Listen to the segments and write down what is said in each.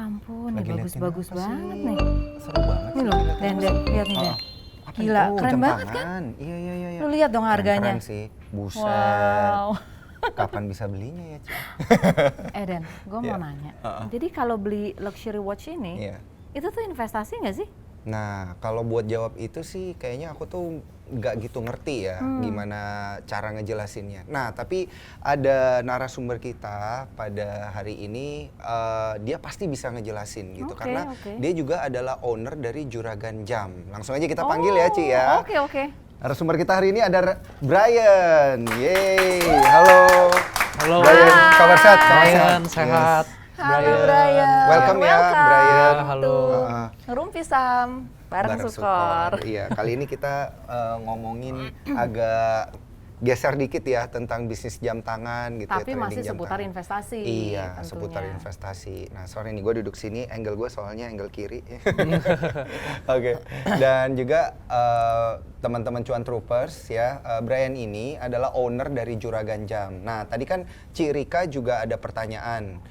ampun, nih Lagi liatin bagus-bagus apa sih? banget nih. Seru banget Nih sih loh, liatin Den, apa Den, sih? lihat nih, Den. Heeh. Apa Gila, itu? keren Jam banget kan? tangan. Iya, iya, iya. Lu lihat dong harganya. Keren sih. Buset. Wow. Kapan bisa belinya ya, Ci? Den, gue mau Iya. nanya. Heeh. Jadi kalau beli luxury watch ini, Iya. itu tuh investasi nggak sih? Nah, kalau buat jawab itu sih kayaknya aku tuh nggak gitu ngerti ya gimana cara ngejelasinnya. Nah, tapi ada narasumber kita pada hari ini, dia pasti bisa ngejelasin gitu. Oke, Karena oke. dia juga adalah owner dari Juragan Jam. Langsung aja kita panggil ya, Ci ya. Oke, oke. Narasumber kita hari ini ada Brian. Yeay, halo. Halo. Brian, kabar sehat? Kabar Brian, Yes. sehat. Halo Brian. Welcome ya, Brian. Halo. Heeh. Ngerumpi Sam, bareng Sukor. Iya, kali ini kita ngomongin agak geser dikit ya tentang bisnis jam tangan gitu Tapi ya, trading masih jam seputar tangan. investasi. Iya, tentunya. seputar investasi. Nah, sorry nih gue duduk sini, angle gue soalnya angle kiri. Oke. Dan juga teman-teman Cuan Troopers ya, Brian ini adalah owner dari Juragan Jam. Nah, tadi kan Ci Rika juga ada pertanyaan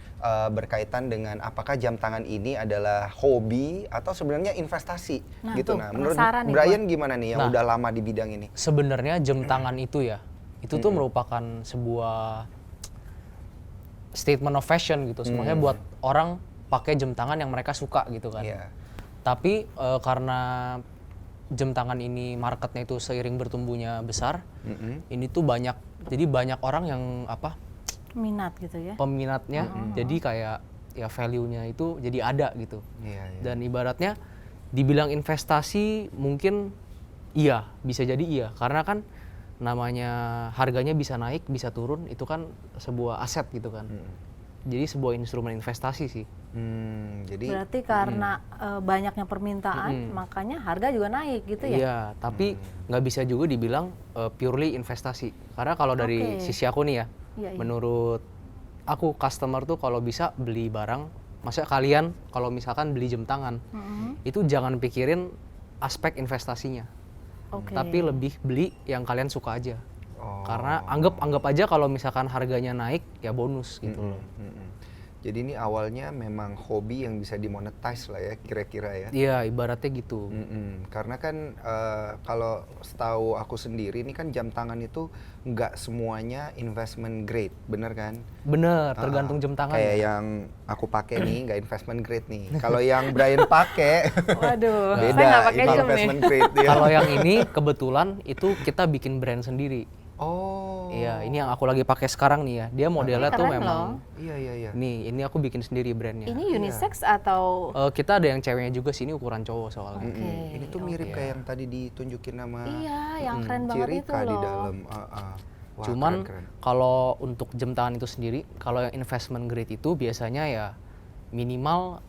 berkaitan dengan apakah jam tangan ini adalah hobi atau sebenarnya investasi Nah, gitu. tuh, Nah, menurut penasaran nih Brian gimana nih yang Nah. udah lama di bidang ini? Sebenarnya jam tangan itu ya, itu tuh merupakan sebuah statement of fashion gitu. Sebenarnya buat orang pakai jam tangan yang mereka suka gitu kan. Iya. Tapi karena jam tangan ini marketnya itu seiring bertumbuhnya besar, ini tuh banyak, jadi banyak orang yang apa Minat gitu ya. peminatnya, jadi kayak ya value-nya itu jadi ada gitu. Iya, iya. Dan ibaratnya dibilang investasi mungkin iya, bisa jadi iya. Karena kan namanya harganya bisa naik, bisa turun, itu kan sebuah aset gitu kan. Jadi sebuah instrumen investasi sih. Jadi Berarti karena banyaknya permintaan, makanya harga juga naik gitu ya? Iya, tapi nggak bisa juga dibilang purely investasi. Karena kalau dari Oke. sisi aku nih ya, Iya, iya. menurut aku customer tuh kalau bisa beli barang, maksudnya kalian kalau misalkan beli jam tangan, itu jangan pikirin aspek investasinya. Oke. Tapi lebih beli yang kalian suka aja. Oh. Karena anggap aja kalau misalkan harganya naik ya bonus gitu loh. Jadi ini awalnya memang hobi yang bisa dimonetize lah ya kira-kira ya. Iya, ibaratnya gitu. Karena kan kalau setahu aku sendiri ini kan jam tangan itu nggak semuanya investment grade, bener kan? Bener, tergantung jam tangan. Kayak ya. yang aku pakai nih nggak investment grade nih. Kalau yang Brian pakai Waduh, saya beda, nggak pakai ini jam nih. investment grade ya. Kalau yang ini kebetulan itu kita bikin brand sendiri. Oh. Iya, ini yang aku lagi pakai sekarang nih ya. Dia modelnya tuh Keren memang Iya, iya, iya. nih, ini aku bikin sendiri brandnya. Ini unisex atau? Kita ada yang ceweknya juga sih, ini ukuran cowok soalnya. Oke. Ini tuh mirip kayak yang tadi ditunjukin nama Iya, yang keren banget itu Cirika di loh. dalam. Wah, Cuman keren. kalau untuk jam tangan itu sendiri, kalau yang investment grade itu biasanya ya minimal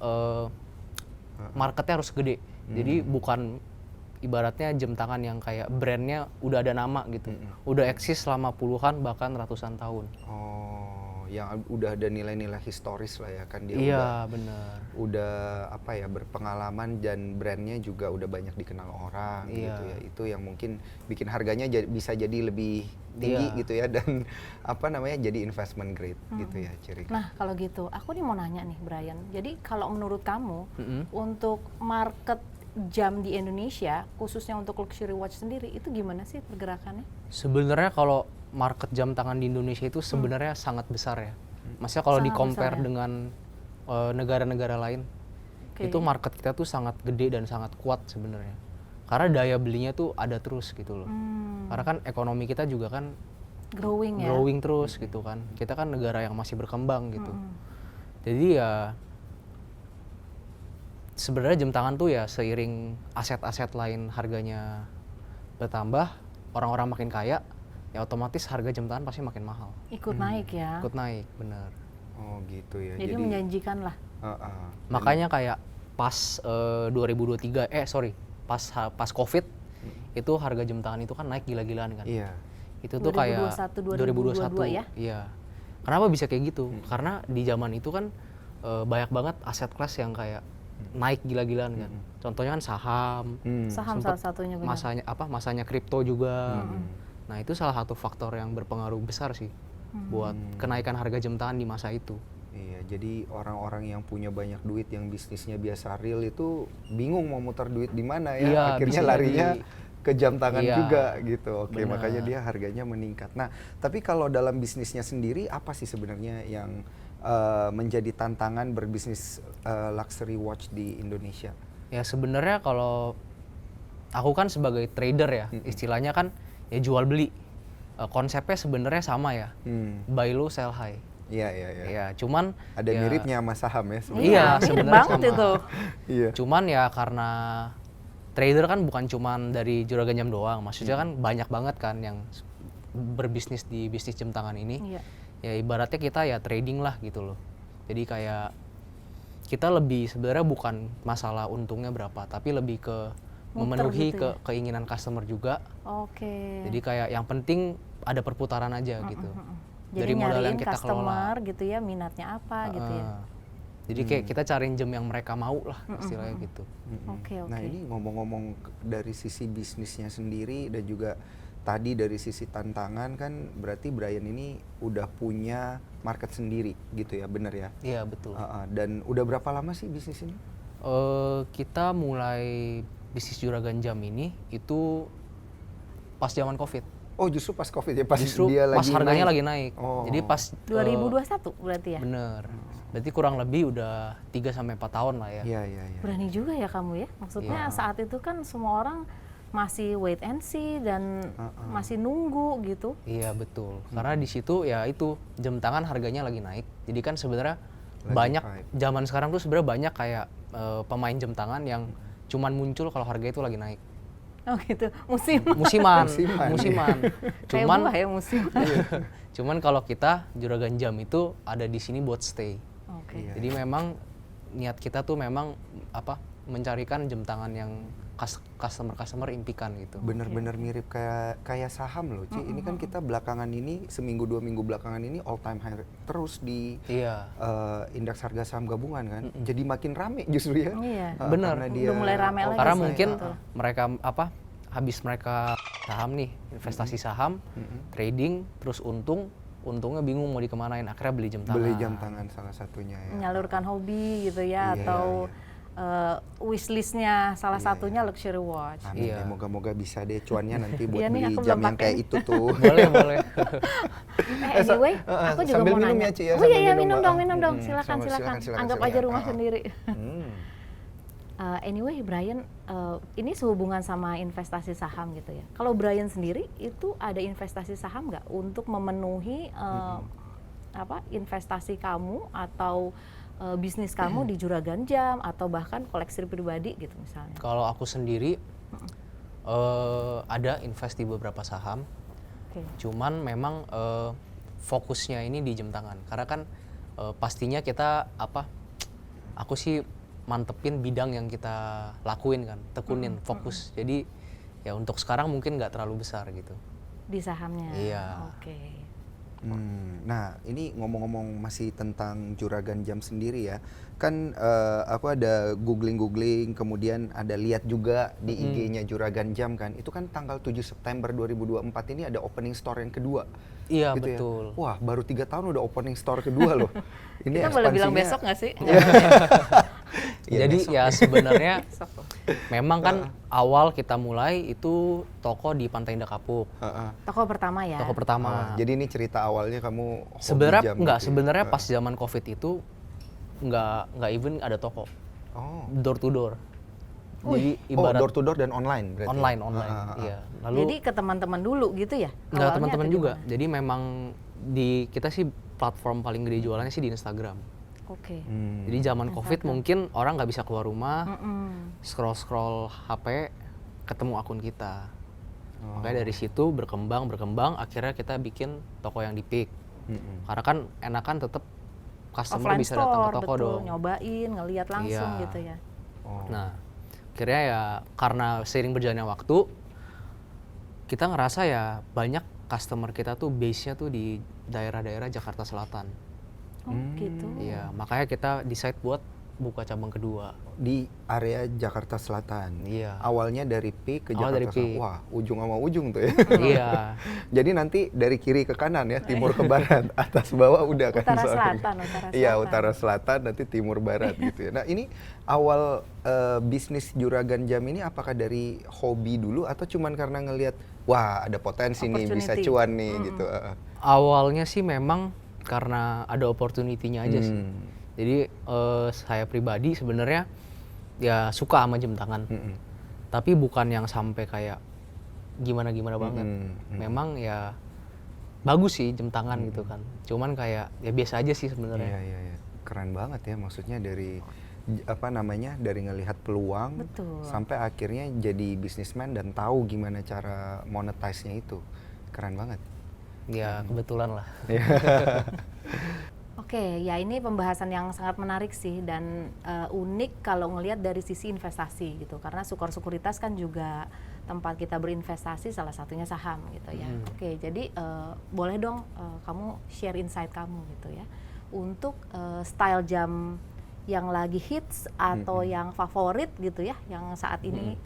marketnya harus gede. Jadi bukan ibaratnya jam tangan yang kayak brandnya udah ada nama gitu, udah eksis selama puluhan bahkan ratusan tahun. Oh, yang udah ada nilai-nilai historis lah ya kan dia Iya, bener. udah apa ya berpengalaman dan brandnya juga udah banyak dikenal orang Iya. gitu ya. Itu yang mungkin bikin harganya bisa jadi lebih tinggi Iya. gitu ya dan apa namanya jadi investment grade gitu ya Cirika. Nah, kalau gitu, aku nih mau nanya nih, Brian. Jadi kalau menurut kamu, untuk market jam di Indonesia, khususnya untuk luxury watch sendiri, itu gimana sih pergerakannya? Sebenarnya kalau market jam tangan di Indonesia itu sebenarnya sangat besar ya. Maksudnya kalau Sangat di-compare besar ya? dengan negara-negara lain, Oke. itu market kita tuh sangat gede dan sangat kuat sebenarnya. Karena daya belinya tuh ada terus gitu loh. Karena kan ekonomi kita juga kan Growing ya? growing terus gitu kan. Kita kan negara yang masih berkembang gitu. Jadi ya sebenarnya jam tangan tuh ya seiring aset-aset lain harganya bertambah, orang-orang makin kaya, ya otomatis harga jam tangan pasti makin mahal. Ikut naik ya? Ikut naik, bener. Oh gitu ya. Jadi menjanjikan lah. Makanya kayak pas 2023, pas COVID, itu harga jam tangan itu kan naik gila-gilaan kan. Iya. Itu tuh kayak 2021 ya? Iya. Kenapa bisa kayak gitu? Karena di zaman itu kan banyak banget aset kelas yang kayak naik gila-gilaan kan. Contohnya kan saham. Saham salah satunya benar. Masanya kripto juga. Nah, itu salah satu faktor yang berpengaruh besar sih buat kenaikan harga jam tangan di masa itu. Iya, jadi orang-orang yang punya banyak duit yang bisnisnya biasa real itu bingung mau muter duit di mana ya. Iya, Akhirnya bisa larinya ke jam tangan Iya, juga gitu. Oke, benar. makanya dia harganya meningkat. Nah, tapi kalau dalam bisnisnya sendiri apa sih sebenarnya yang menjadi tantangan berbisnis luxury watch di Indonesia? Ya sebenarnya kalau aku kan sebagai trader ya, istilahnya kan ya jual beli. Konsepnya sebenarnya sama ya, buy low sell high. Iya, iya, iya. Ya cuman Ada ya, miripnya sama saham ya sebenarnya. Iya, mirip sebenarnya banget sama. itu. Iya. Cuman ya karena trader kan bukan cuman dari juragan jam doang, maksudnya kan banyak banget kan yang berbisnis di bisnis jam tangan ini. Iya. Ya ibaratnya kita ya trading lah gitu loh. Jadi kayak kita lebih sebenarnya bukan masalah untungnya berapa, tapi lebih ke Muter memenuhi gitu ya? keinginan customer juga. Oke. Jadi kayak yang penting ada perputaran aja gitu. Jadi Dari modal yang nyariin kita customer kelola. gitu ya, minatnya apa gitu ya. Jadi kayak kita cariin jam yang mereka mau lah istilahnya gitu. Oke, Nah oke. ini ngomong-ngomong dari sisi bisnisnya sendiri dan juga tadi dari sisi tantangan kan berarti Brian ini udah punya market sendiri gitu ya, bener ya? Iya betul. Dan udah berapa lama sih bisnis ini? Kita mulai bisnis juragan jam ini itu pas zaman COVID. Oh justru pas COVID ya, pas Justru dia pas lagi harganya naik. lagi naik. Oh. Jadi pas 2021 berarti ya? bener. Berarti kurang lebih udah 3 sampai 4 tahun lah ya. Iya, iya, iya. Berani juga ya kamu ya. Maksudnya saat itu kan semua orang masih wait and see dan masih nunggu gitu. Iya betul. Karena di situ ya itu jam tangan harganya lagi naik. Jadi kan sebenarnya banyak hype. zaman sekarang tuh sebenarnya banyak kayak pemain jam tangan yang cuman muncul kalau harga itu lagi naik. Oh gitu, Musiman. Kayak Cuman buah ya musiman. cuman kalau kita juragan jam itu ada di sini buat stay. Oke. Iya. Jadi memang niat kita tuh memang apa mencarikan jam tangan yang customer impikan gitu. Bener-bener mirip kayak saham loh, Ci. Ini kan kita belakangan ini, seminggu 2 minggu belakangan ini all time high terus di Iya. indeks harga saham gabungan kan. Jadi makin rame justru ya. Iya. Bener. Karena dia Udah mulai rame lagi Karena sih, mungkin betul. mereka habis mereka saham nih, investasi saham, trading, terus untungnya bingung mau dikemanain, akhirnya beli jam tangan. Beli jam tangan salah satunya ya. Menyalurkan hobi gitu ya, Iya, atau wishlistnya salah satunya luxury watch. Amin Iya. ya, moga-moga bisa deh cuannya nanti buat Iya nih, beli aku jam belum yang pakai. kayak itu tuh. Boleh. Anyway, aku juga sambil mau minum nanya. ya, Ci, ya, Oh sambil iya, minum, minum Mbak. dong, minum dong. Silakan, Silakan, silakan. Anggap aja rumah sendiri. Hmm. Anyway, Brian, ini sehubungan sama investasi saham gitu ya. Kalau Brian sendiri itu ada investasi saham nggak untuk memenuhi investasi kamu atau bisnis kamu di juragan jam atau bahkan koleksi pribadi gitu misalnya? Kalau aku sendiri ada invest di beberapa saham, Oke. cuman memang fokusnya ini di jam tangan. Karena kan pastinya kita aku sih mantepin bidang yang kita lakuin kan, tekunin, fokus. Jadi ya untuk sekarang mungkin nggak terlalu besar gitu. Di sahamnya. Iya. Oke. Nah, ini ngomong-ngomong masih tentang juragan jam sendiri ya. Kan aku ada googling, kemudian ada lihat juga di IG-nya Juragan Jam kan. Itu kan tanggal 7 September 2024 ini ada opening store yang kedua. Iya Gitu ya. betul. Wah, baru 3 tahun udah opening store kedua loh. Ini Kita boleh bilang ekspansinya- besok nggak sih? Iya, Jadi besok. ya sebenarnya Besok. memang kan awal kita mulai itu toko di Pantai Indah Kapuk, Heeh. Toko pertama ya. toko pertama. Jadi ini cerita awalnya kamu hobi Sebenarnya jam enggak, gitu ya? sebenarnya pas zaman Covid itu enggak even ada toko, Oh. door to door. Jadi Oh, ibarat door to door dan online berarti. online, Ah. iya. Lalu Jadi ke teman-teman dulu gitu ya? enggak Awalnya teman-teman atau juga. gimana? Jadi memang di kita sih platform paling gede jualannya sih di Instagram. Oke. Jadi zaman Covid mungkin orang nggak bisa keluar rumah, scroll HP, ketemu akun kita. Makanya dari situ berkembang, akhirnya kita bikin toko yang di Peak. Karena kan enakan tetap customer Offline bisa datang ke store, toko betul. dong. Nyobain, ngelihat langsung Iya. gitu ya. Oh. Nah, akhirnya ya karena seiring berjalannya waktu, kita ngerasa ya banyak customer kita tuh base-nya tuh di daerah-daerah Jakarta Selatan. Oh gitu. Iya, makanya kita decide buat buka cabang kedua. Di area Jakarta Selatan. Iya. Awalnya dari Peak ke Awal Jakarta dari Selatan. Peak. Wah, ujung sama ujung tuh ya. Iya. Jadi nanti dari kiri ke kanan ya, timur ke barat, atas bawah udah kan. Utara soalnya. selatan, Iya, utara selatan nanti timur barat gitu ya. Nah, ini awal bisnis Juragan Jam ini apakah dari hobi dulu atau cuman karena ngelihat wah, ada potensi nih bisa Opportunity. cuan nih gitu. Awalnya sih memang karena ada opportunity-nya aja sih. Hmm. Jadi saya pribadi sebenarnya ya suka sama jam tangan. Tapi bukan yang sampai kayak gimana-gimana banget. Memang ya bagus sih jam tangan gitu kan. Cuman kayak ya biasa aja sih sebenarnya. Iya. Keren banget ya, maksudnya dari dari ngelihat peluang Betul. sampai akhirnya jadi bisnismen dan tahu gimana cara monetize-nya itu. Keren banget. Ya kebetulan lah. Oke, ya ini pembahasan yang sangat menarik sih dan unik kalau ngelihat dari sisi investasi gitu. Karena Sukor Sekuritas kan juga tempat kita berinvestasi, salah satunya saham gitu ya. Oke, jadi boleh dong kamu share insight kamu gitu ya. Untuk style jam yang lagi hits atau yang favorit gitu ya, yang saat ini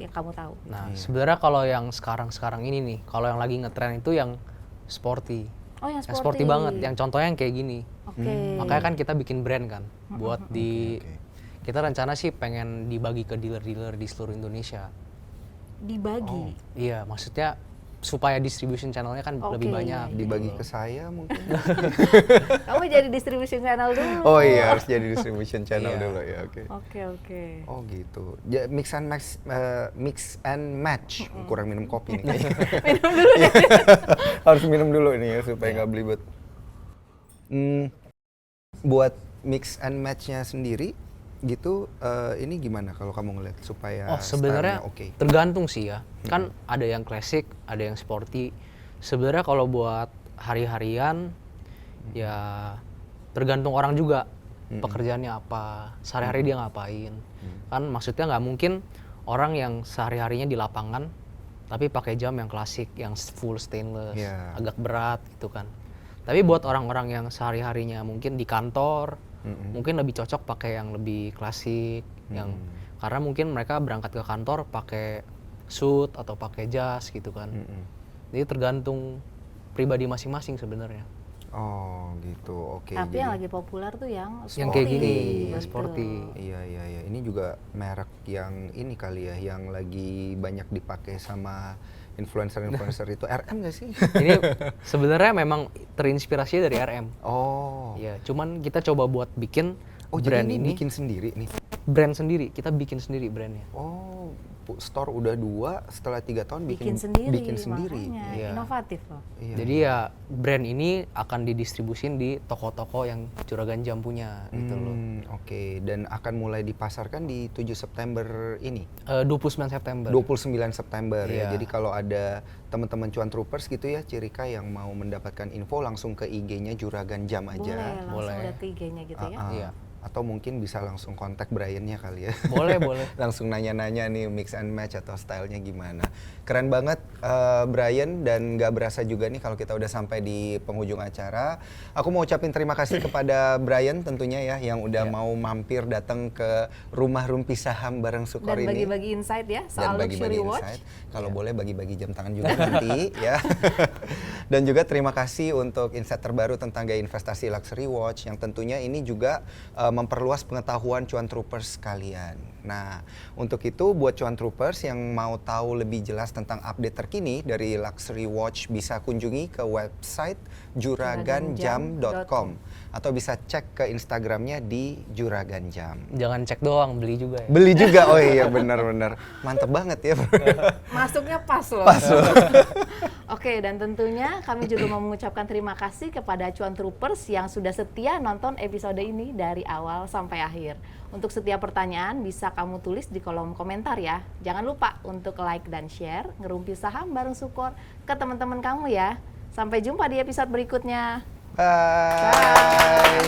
yang kamu tahu. Nah, sebenarnya kalau yang sekarang ini nih, kalau yang lagi ngetren itu yang sporty. Oh, yang Yang sporty banget, yang contohnya yang kayak gini. Oke. Makanya kan kita bikin brand kan, buat kita rencana sih pengen dibagi ke dealer-dealer di seluruh Indonesia. Dibagi. Iya, maksudnya supaya distribution channelnya kan lebih banyak. Dibagi ke saya mungkin. Kamu jadi distribution channel dulu. Oh iya, harus jadi distribution channel Iya. dulu ya, oke. Oke. Oh gitu. Ya, mix and match. Kurang minum kopi nih kayaknya. Minum dulu deh. Harus minum dulu nih ya supaya nggak belibet. Buat mix and match-nya sendiri gitu, ini gimana kalau kamu ngeliat supaya Oh, sebenarnya stylenya oke? tergantung sih ya. Kan ada yang klasik, ada yang sporty. Sebenarnya kalau buat hari-harian ya tergantung orang juga. Pekerjaannya apa, sehari-hari dia ngapain. Kan maksudnya nggak mungkin orang yang sehari-harinya di lapangan tapi pakai jam yang klasik, yang full stainless, Iya. agak berat gitu kan. Tapi buat orang-orang yang sehari-harinya mungkin di kantor, mungkin lebih cocok pakai yang lebih klasik, yang karena mungkin mereka berangkat ke kantor pakai suit atau pakai jas gitu kan. Jadi tergantung pribadi masing-masing sebenarnya. Oh gitu, oke. Tapi jadi- yang lagi populer tuh yang sporty. Yang kayak gini, yang Betul. sporty. Iya. Ini juga merek yang ini kali ya, yang lagi banyak dipakai sama influencer itu RM nggak sih? Ini sebenarnya memang terinspirasi dari RM. Oh. Ya, cuman kita coba buat bikin Oh jadi brand ini ini bikin sendiri nih? brand sendiri. Kita bikin sendiri brandnya. Oh, store udah 2, setelah 3 tahun Bikin sendiri. Bikin sendiri. Makanya Iya. inovatif loh. Iya. Jadi ya brand ini akan didistribusin di toko-toko yang Juragan Jam punya gitu loh. Oke, dan akan mulai dipasarkan di 7 September ini. 29 September. 29 September ya. Iya. Jadi kalau ada teman-teman cuan troopers gitu ya, Cirika yang mau mendapatkan info langsung ke IG-nya Juragan Jam aja. Boleh langsung Boleh. lihat ke IG-nya gitu ya. Iya. Atau mungkin bisa langsung kontak Brian-nya kali ya. Boleh. Langsung nanya-nanya nih mix and match atau stylenya gimana. Keren banget Brian, dan gak berasa juga nih kalau kita udah sampai di penghujung acara. Aku mau ucapin terima kasih kepada Brian tentunya ya, yang udah mau mampir datang ke rumah Rumpi Saham bareng Sukor Dan ini. bagi-bagi insight ya Dan soal bagi-bagi luxury watch. insight. Kalau boleh bagi-bagi jam tangan juga nanti ya. Dan juga terima kasih untuk insight terbaru tentang gaya investasi luxury watch, yang tentunya ini juga memperluas pengetahuan cuan troopers kalian. Nah, untuk itu buat cuan troopers yang mau tahu lebih jelas tentang update terkini dari luxury watch, bisa kunjungi ke website juraganjam.com atau bisa cek ke Instagramnya di Juragan Jam. Jangan cek doang, beli juga ya. Beli juga, oh iya benar-benar. Mantep banget ya. Masuknya pas loh. Oke, dan tentunya kami juga mau mengucapkan terima kasih kepada cuan troopers yang sudah setia nonton episode ini dari awal sampai akhir. Untuk setiap pertanyaan bisa kamu tulis di kolom komentar ya. Jangan lupa untuk like dan share Ngerumpi Saham bareng Sukor ke teman-teman kamu ya. Sampai jumpa di episode berikutnya. Bye.